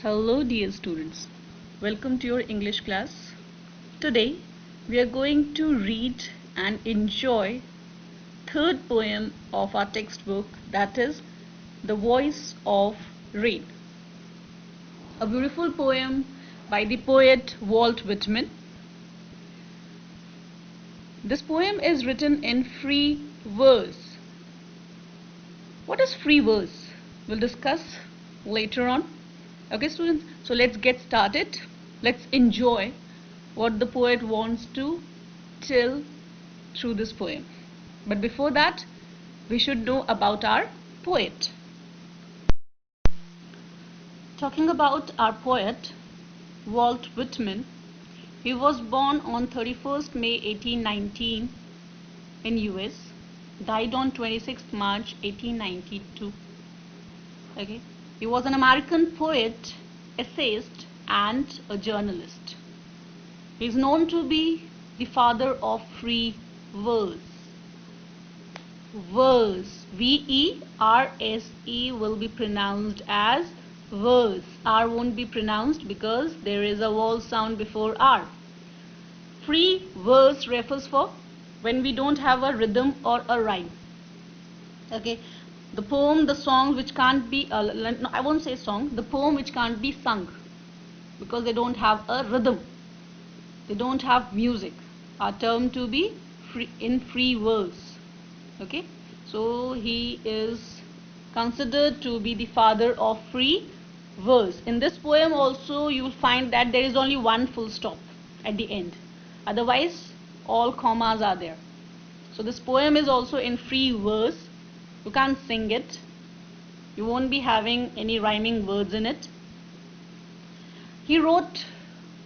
Hello dear students, welcome to your English class. Today we are going to read and enjoy third poem of our textbook, that is The Voice of Rain. A beautiful poem by the poet Walt Whitman. This poem is written in free verse. What is free verse? We'll discuss later on. Okay students, so let's get started. Let's enjoy what the poet wants to tell through this poem. But before that, we should know about our poet. Talking about our poet, Walt Whitman, he was born on 31st May 1819 in US, died on 26th March 1892. Okay. He was an American poet, essayist, and a journalist. He is known to be the father of free verse. Verse, V-E-R-S-E will be pronounced as verse. R won't be pronounced because there is a vowel sound before R. Free verse refers for when we don't have a rhythm or a rhyme. Okay. The poem, the song which can't be, no, I won't say song, the poem which can't be sung because they don't have a rhythm, they don't have music, are termed to be in free verse. Okay, so he is considered to be the father of free verse. In this poem also you will find that there is only one full stop at the end, otherwise all commas are there. So this poem is also in free verse. You can't sing it. You won't be having any rhyming words in it. He wrote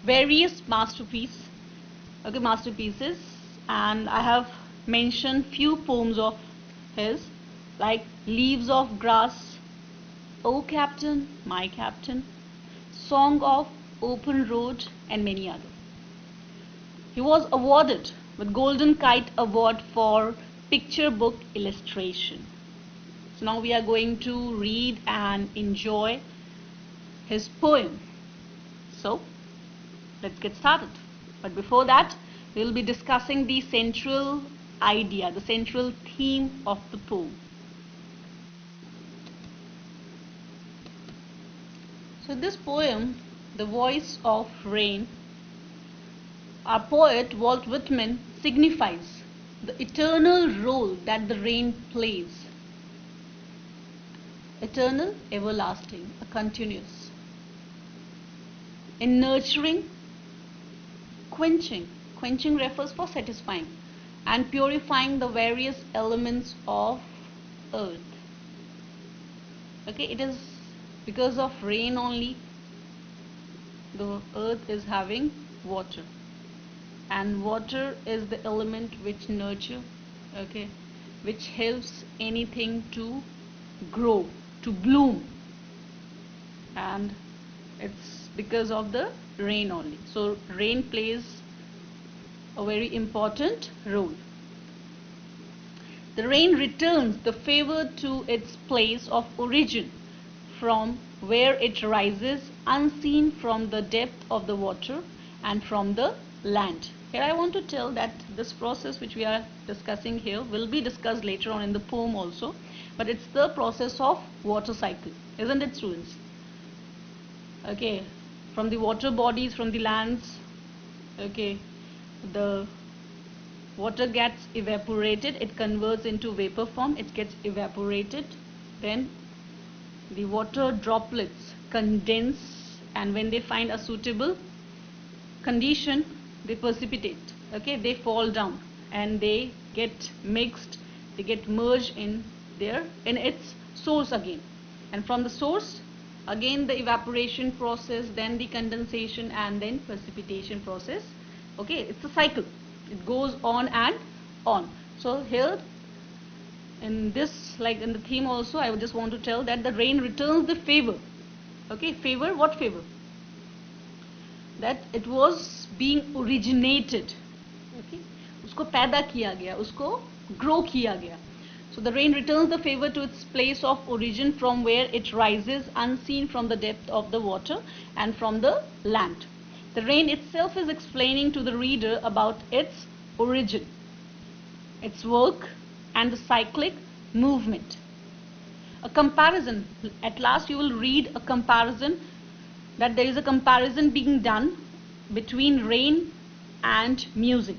various masterpieces, and I have mentioned few poems of his, like Leaves of Grass, O Captain, My Captain, Song of Open Road, and many others. He was awarded with Golden Kite Award for picture book illustration. So now we are going to read and enjoy his poem. So let's get started. But before that, we will be discussing the central idea, the central theme of the poem. So this poem, The Voice of Rain, our poet Walt Whitman signifies the eternal role that the rain plays. Eternal, everlasting, a continuous. In nurturing, quenching. Quenching refers for satisfying and purifying the various elements of earth. Okay, it is because of rain only the earth is having water, and water is the element which nurture, okay, which helps anything to grow, to bloom, and it's because of the rain only. So rain plays a very important role. The rain returns the favor to its place of origin, from where it rises unseen from the depth of the water and from the land. Here I want to tell that this process which we are discussing here will be discussed later on in the poem also, but it's the process of water cycle, isn't it students? Okay, from the water bodies, from the lands, okay, the water gets evaporated, it converts into vapor form, it gets evaporated, then the water droplets condense, and when they find a suitable condition, they precipitate, okay, they fall down and they get mixed, they get merged in its source again, and from the source again the evaporation process, then the condensation, and then precipitation process. Okay, it's a cycle, it goes on and on. So here in this, like in the theme also, I would just want to tell that the rain returns the favor. Okay, favor, what favor? That it was being originated, okay, उसको पैदा किया गया, उसको grow किया गया. So the rain returns the favor to its place of origin from where it rises unseen from the depth of the water and from the land. The rain itself is explaining to the reader about its origin, its work, and the cyclic movement. A comparison, at last you will read a comparison, that there is a comparison being done between rain and music,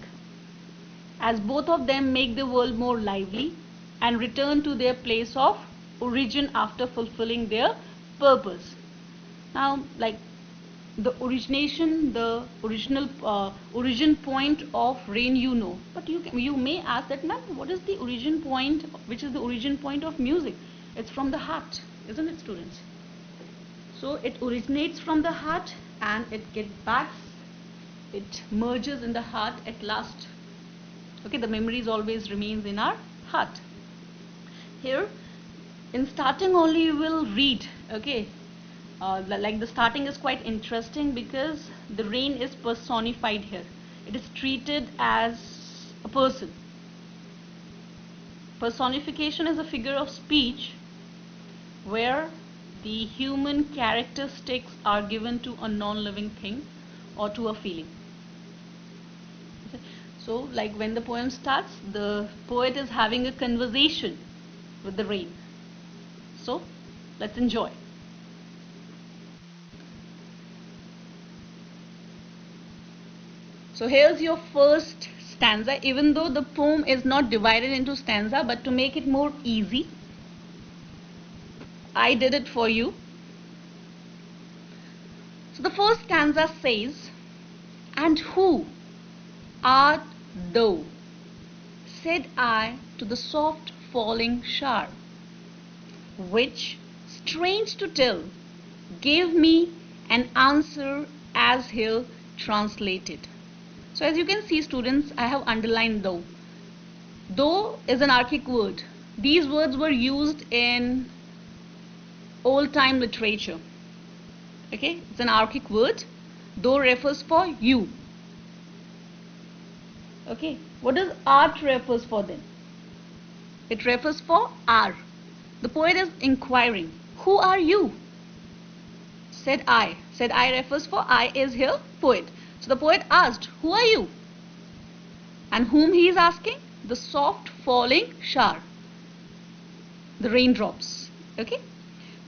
as both of them make the world more lively and return to their place of origin after fulfilling their purpose. Now, like the origination, the original origin point of rain, you know, but you may ask that, ma'am, what is the origin point, which is the origin point of music? It's from the heart, isn't it, students? So it originates from the heart and it gets back, it merges in the heart at last. Okay, the memories always remains in our heart. Here in starting only you will read, okay, like the starting is quite interesting because the rain is personified here. It is treated as a person. Personification is a figure of speech where the human characteristics are given to a non-living thing or to a feeling. So like when the poem starts, the poet is having a conversation with the rain. So let's enjoy. So here's your first stanza, even though the poem is not divided into stanza, but to make it more easy, I did it for you. So the first stanza says, "And who art thou?" said I to the soft falling shower, which, strange to tell, gave me an answer as here translated. So as you can see, students, I have underlined thou. Thou is an archaic word. These words were used in old time literature. Okay, it's an archaic word. Thou refers for you. Okay, what does art refers for then? It refers for are. The poet is inquiring, who are you? Said I. Said I refers for I is here poet. So the poet asked, who are you? And whom he is asking? The soft falling shower, the raindrops. Okay,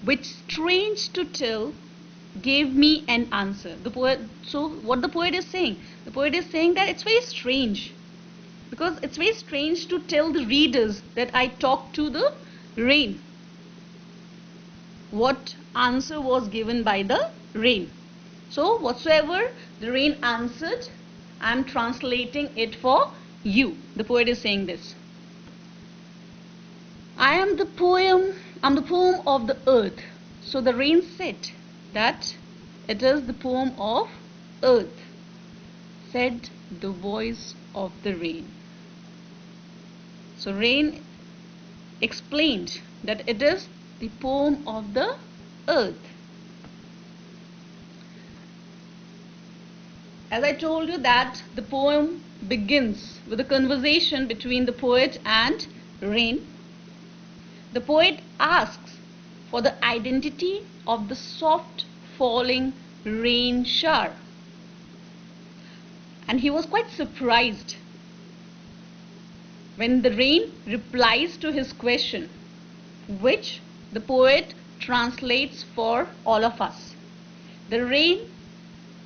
which, strange to tell, gave me an answer. The poet. So what the poet is saying? The poet is saying that it's very strange, because it's very strange to tell the readers that I talked to the rain. What answer was given by the rain? So whatsoever the rain answered, I am translating it for you. The poet is saying this. I'm the poem of the earth. So the rain said that it is the poem of earth, said the voice of the rain. So rain explained that it is the poem of the earth. As I told you that the poem begins with a conversation between the poet and rain. The poet asks for the identity of the soft falling rain shower. And he was quite surprised when the rain replies to his question, which the poet translates for all of us. The rain,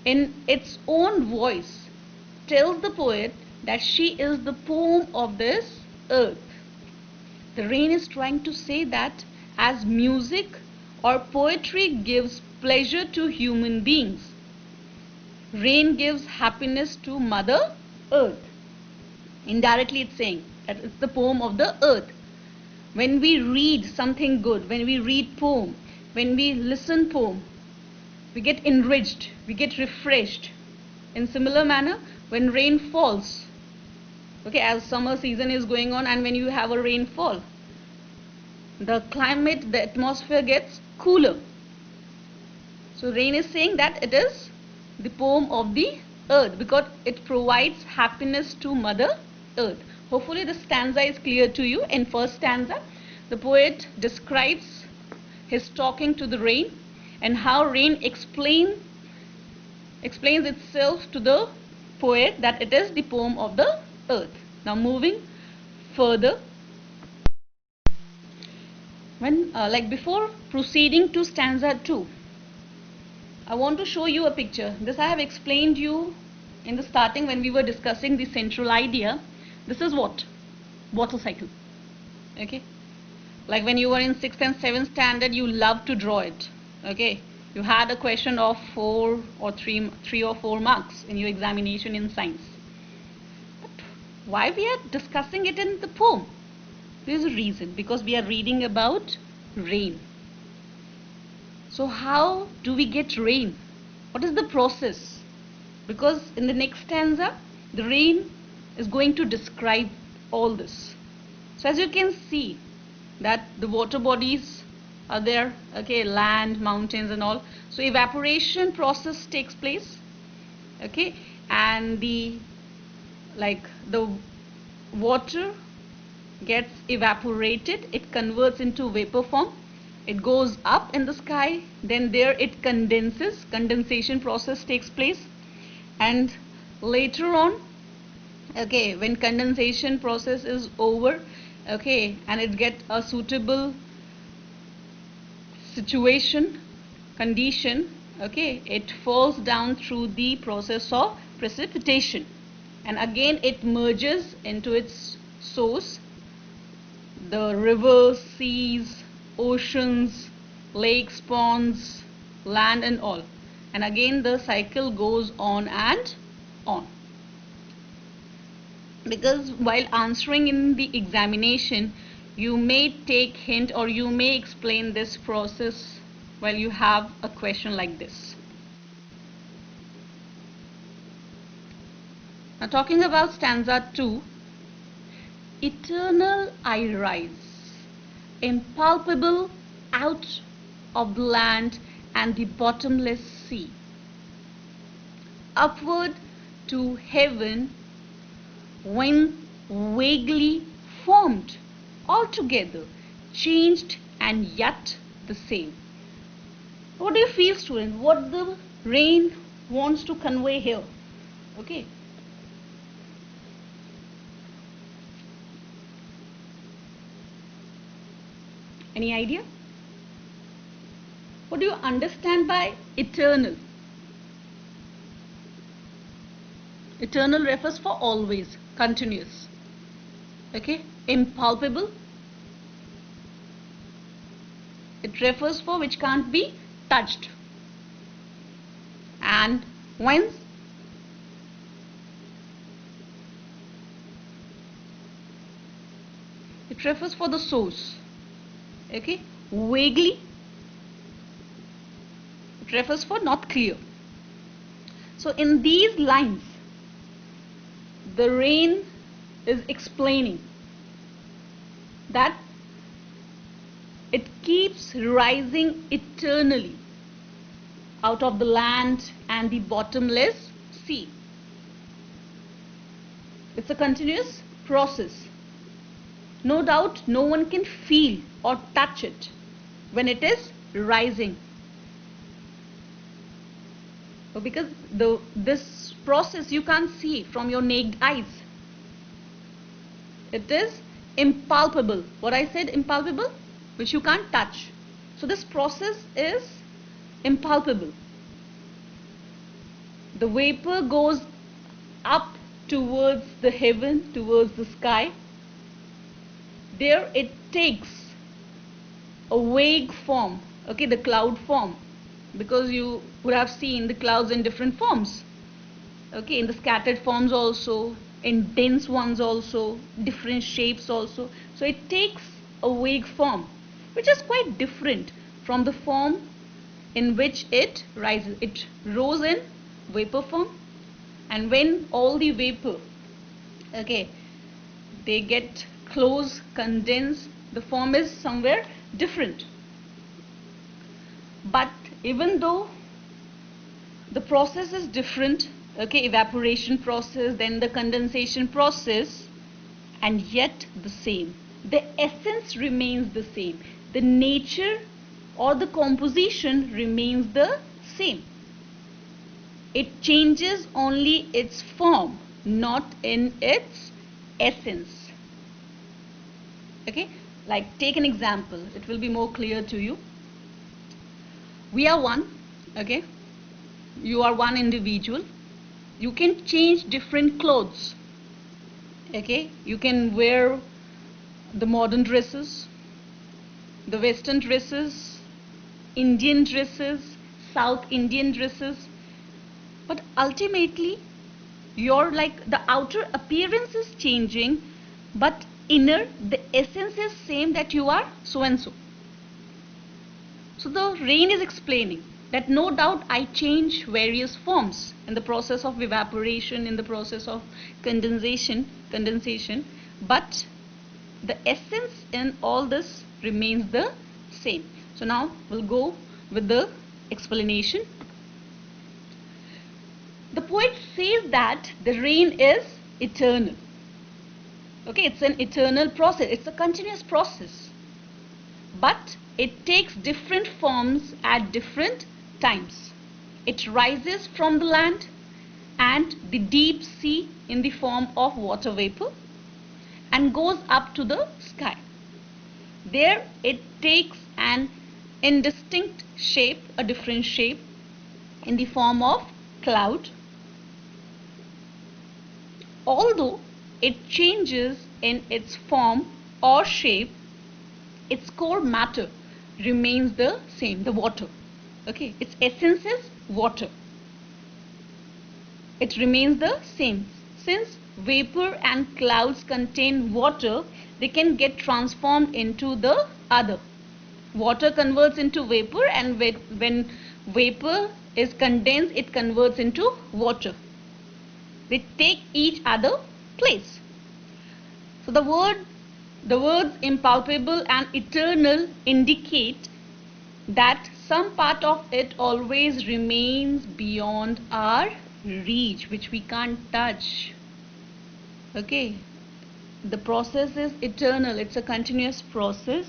in its own voice, tells the poet that she is the poem of this earth. The rain is trying to say that as music or poetry gives pleasure to human beings, rain gives happiness to Mother Earth. Indirectly it's saying that it's the poem of the earth. When we read something good, when we read poem, when we listen poem, we get enriched, we get refreshed. In similar manner, when rain falls, okay, as summer season is going on, and when you have a rainfall, the climate, the atmosphere gets cooler. So rain is saying that it is the poem of the earth because it provides happiness to Mother Earth. Hopefully the stanza is clear to you. In first stanza, the poet describes his talking to the rain and how rain explains itself to the poet that it is the poem of the earth. Now moving further, before proceeding to stanza 2, I want to show you a picture. This I have explained you in the starting when we were discussing the central idea. This is what? Water cycle. Okay. Like when you were in 6th and 7th standard, you loved to draw it. Okay. You had a question of 3 or 4 marks in your examination in science. But why we are discussing it in the poem? There is a reason, because we are reading about rain. So how do we get rain? What is the process? Because in the next stanza, the rain is going to describe all this. So as you can see that the water bodies are there, okay, land, mountains and all. So evaporation process takes place, okay, and the water gets evaporated, it converts into vapor form, it goes up in the sky, then there it condenses, condensation process takes place, and later on, okay, when condensation process is over, okay, and it gets a suitable situation, condition, okay, it falls down through the process of precipitation, and again it merges into its source, the rivers, seas, oceans, lakes, ponds, land and all, and again the cycle goes on and on. Because while answering in the examination, you may take hint or you may explain this process while you have a question like this. Now talking about stanza 2, eternal I rise, impalpable out of the land and the bottomless sea, upward to heaven when vaguely formed, altogether changed and yet the same. What do you feel, student? What the rain wants to convey here? Okay. Any idea? What do you understand by eternal? Eternal refers for always, continuous. Okay. Impalpable, it refers for which can't be touched. And whence? It refers for the source. Okay. Vaguely, it refers for not clear. So in these lines, the rain is explaining that it keeps rising eternally out of the land and the bottomless sea. It's a continuous process. No doubt no one can feel or touch it when it is rising. Because this process you can't see from your naked eyes. It is impalpable. What I said, impalpable, which you can't touch. So this process is impalpable. The vapor goes up towards the heaven, towards the sky. There it takes a vague form, okay, the cloud form, because you would have seen the clouds in different forms, okay, in the scattered forms also, in dense ones also, different shapes also. So it takes a vague form, which is quite different from the form in which it rises. It rose in vapor form, and when all the vapor, okay, they get close, condensed, the form is somewhere different. But even though the process is different, okay, evaporation process, then the condensation process, and yet the same. The essence remains the same. The nature or the composition remains the same. It changes only its form, not in its essence. Okay, like take an example, it will be more clear to you. We are one, okay, you are one individual. You can change different clothes, okay, you can wear the modern dresses, the western dresses, Indian dresses, South Indian dresses, but ultimately your the outer appearance is changing, but inner the essence is same, that you are so and so. So the rain is explaining that no doubt I change various forms in the process of evaporation, in the process of condensation, but the essence in all this remains the same. So now we'll go with the explanation. The poet says that the rain is eternal. Okay, it's an eternal process, it's a continuous process, but it takes different forms at different times. It rises from the land and the deep sea in the form of water vapor and goes up to the sky. There it takes an indistinct shape, a different shape in the form of cloud. Although it changes in its form or shape, its core matter remains the same, the water. Okay, its essence is water. It remains the same. Since vapor and clouds contain water, they can get transformed into the other. Water converts into vapor, and when vapor is condensed, it converts into water. They take each other place. So the words impalpable and eternal indicate that some part of it always remains beyond our reach, which we can't touch. Okay, the process is eternal, it's a continuous process.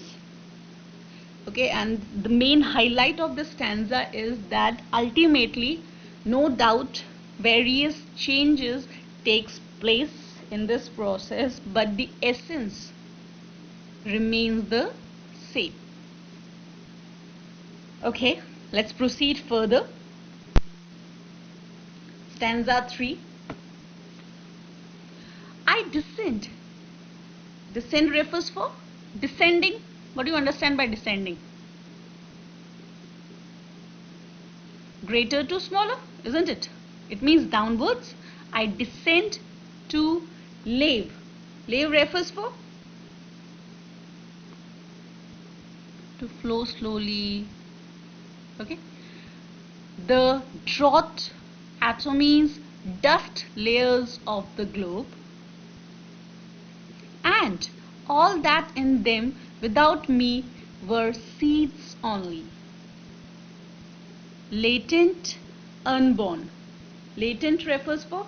Okay, and the main highlight of the stanza is that ultimately, no doubt, various changes takes place in this process, but the essence remains the same. Okay, let's proceed further. Stanza 3. I descend. Descend refers for descending. What do you understand by descending? Greater to smaller, isn't it? It means downwards. I descend to lave. Lave refers for to flow slowly. Okay. The drought means dust layers of the globe, and all that in them without me were seeds only. Latent, unborn. Latent refers for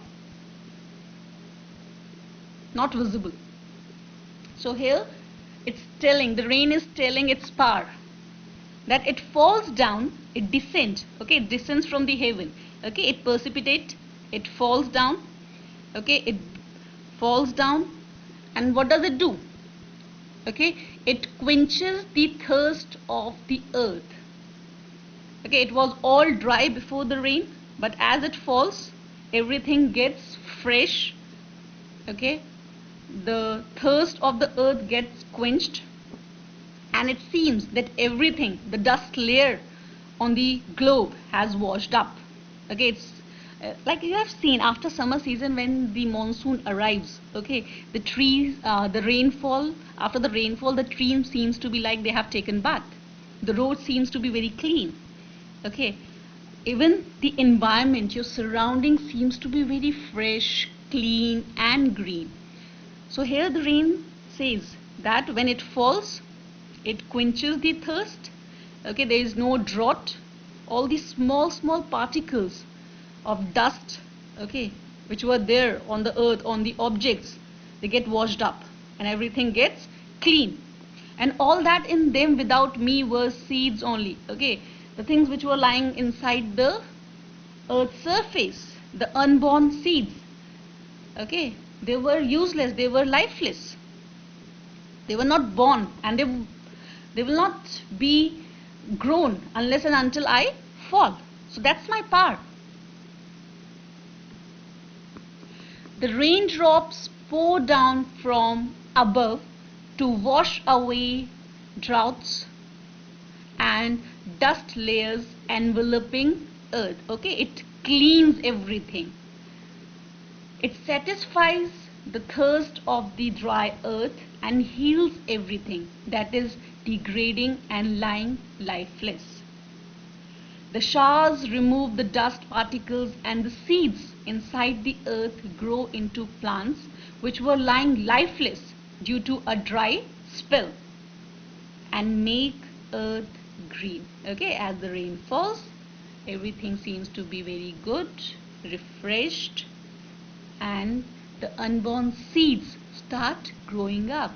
not visible. So here it's telling, the rain is telling its power, that it falls down, it descends. Okay, it descends from the heaven. Okay, it precipitates, it falls down. Okay, it falls down, and what does it do? Okay, it quenches the thirst of the earth. Okay, it was all dry before the rain, but as it falls, everything gets fresh. Okay, the thirst of the earth gets quenched, and it seems that everything, the dust layer on the globe has washed up. Okay, it's like you have seen after summer season when the monsoon arrives. Okay, the trees, the rainfall, after the rainfall, the tree seems to be like they have taken bath. The road seems to be very clean. Okay, even the environment, your surrounding seems to be very fresh, clean and green. So here the rain says that when it falls, it quenches the thirst. Okay, there is no drought. All these small particles of dust, okay, which were there on the earth, on the objects, they get washed up. and everything gets clean. And all that in them without me were seeds only. Okay, the things which were lying inside the earth's surface, the unborn seeds. Okay, they were useless, they were lifeless, they were not born, and they will not be grown unless and until I fall. So that's my power. The raindrops pour down from above to wash away droughts and dust layers enveloping earth. Okay, it cleans everything. It satisfies the thirst of the dry earth and heals everything that is degrading and lying lifeless. The showers remove the dust particles, and the seeds inside the earth grow into plants which were lying lifeless due to a dry spell, and make earth green. Okay, as the rain falls, everything seems to be very good, refreshed, and the unborn seeds start growing up.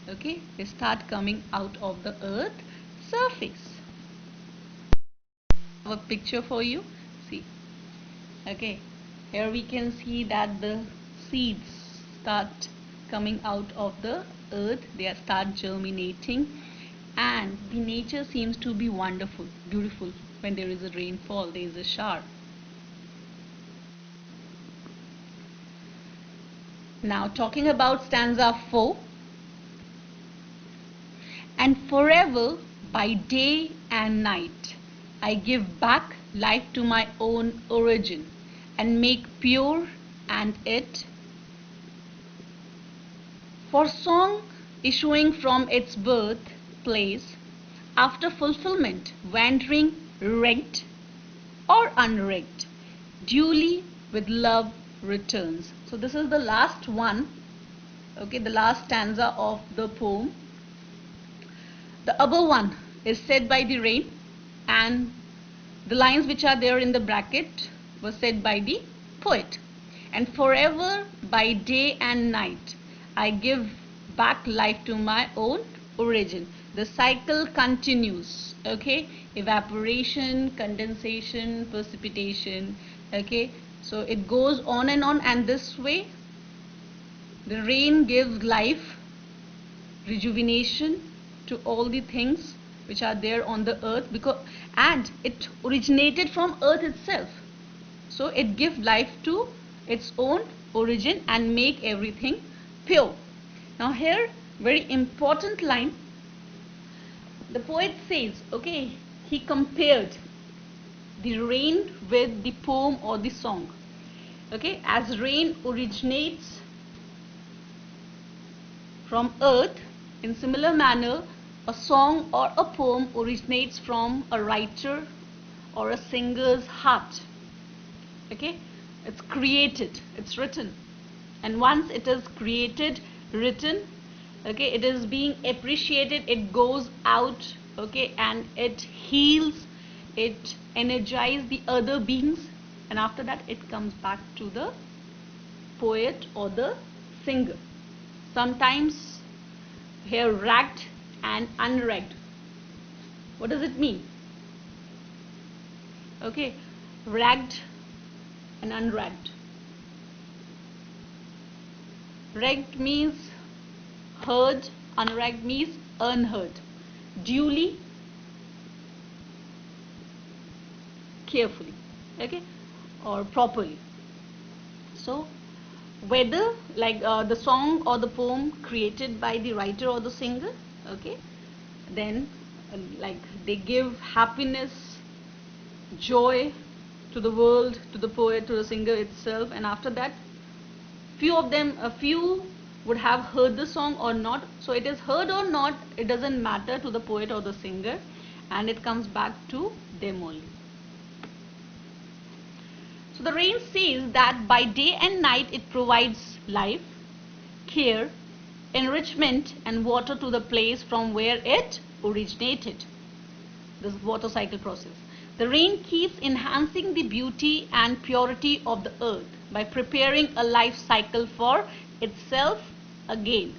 Okay, they start coming out of the earth surface. I have a picture for you. See, okay, here we can see that the seeds start coming out of the earth. They start germinating, and the nature seems to be wonderful, beautiful. When there is a rainfall, there is a shower. Now talking about stanza 4. And forever, by day and night, I give back life to my own origin, and make pure and it. For song issuing from its birth place, after fulfillment, wandering wrecked or unwrecked, duly with love returns. So this is the last one, okay, the last stanza of the poem. The above one is said by the rain, and the lines which are there in the bracket were said by the poet. And forever, by day and night, I give back life to my own origin. The cycle continues. Okay, evaporation, condensation, precipitation. Okay, so it goes on, and this way the rain gives life, rejuvenation to all the things which are there on the earth, and it originated from earth itself, so it gives life to its own origin and make everything pure. Now here, very important line, the poet says, okay, he compared the rain with the poem or the song. Okay, as rain originates from earth, in similar manner a song or a poem originates from a writer or a singer's heart. Okay, it's created, it's written, and once it is created, written, okay, it is being appreciated, it goes out, okay, and it heals, it energizes the other beings, and after that it comes back to the poet or the singer. Sometimes here ragged and unragged. What does it mean? Okay, ragged and unragged. Ragged means heard, unragged means unheard. Duly, carefully, okay, or properly. So whether like the song or the poem created by the writer or the singer, okay, then like they give happiness, joy to the world, to the poet, to the singer itself, and after that a few would have heard the song or not. So it is heard or not, it doesn't matter to the poet or the singer, and it comes back to them only. So the rain says that by day and night it provides life, care, enrichment and water to the place from where it originated. This water cycle process. The rain keeps enhancing the beauty and purity of the earth by preparing a life cycle for itself again.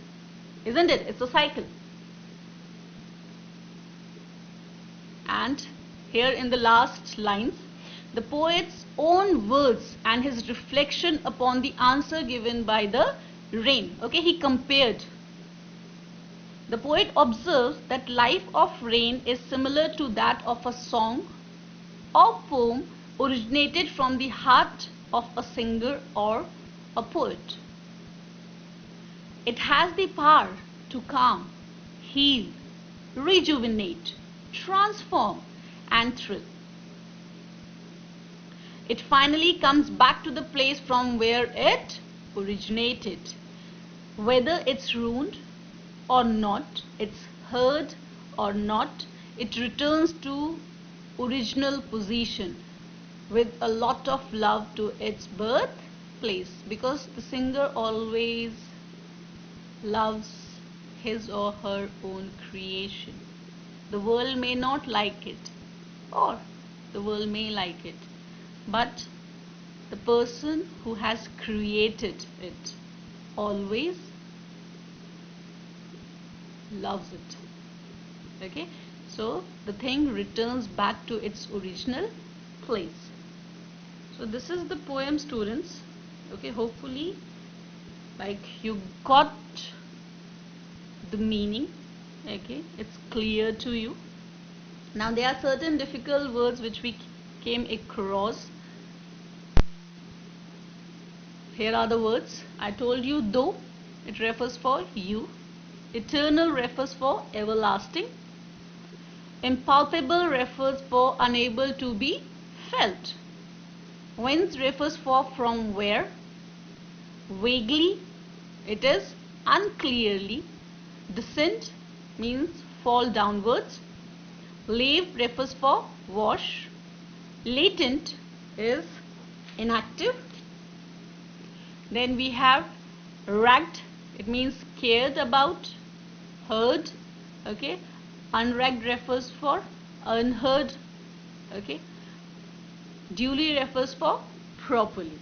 isn't it? It's a cycle. And here in the last lines, the poet's own words and his reflection upon the answer given by the rain. Okay, he compared. The poet observes that life of rain is similar to that of a song or poem originated from the heart of a singer or a poet. It has the power to calm, heal, rejuvenate, transform, and thrill. It finally comes back to the place from where it originated. Whether it's ruined or not, it's heard or not, it returns to original position with a lot of love to its birthplace, because the singer always loves his or her own creation. The world may not like it, or the world may like it, but the person who has created it always loves it. Okay, so the thing returns back to its original place. So this is the poem, students. Okay, hopefully you got the meaning. Okay, it's clear to you. Now there are certain difficult words which we came across. Here are the words. I told you, though, it refers for you. Eternal refers for everlasting. Impalpable refers for unable to be felt. Whence refers for from where. Vaguely, it is unclearly. Descent means fall downwards. Lave refers for wash. Latent is inactive. Then we have ragged, it means cared about, heard. Okay, unragged refers for unheard. Okay, duly refers for properly.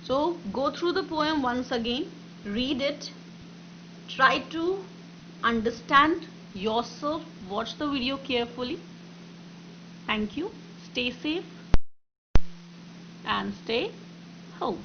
So go through the poem once again, read it, try to understand yourself, watch the video carefully. Thank you. Stay safe and stay home.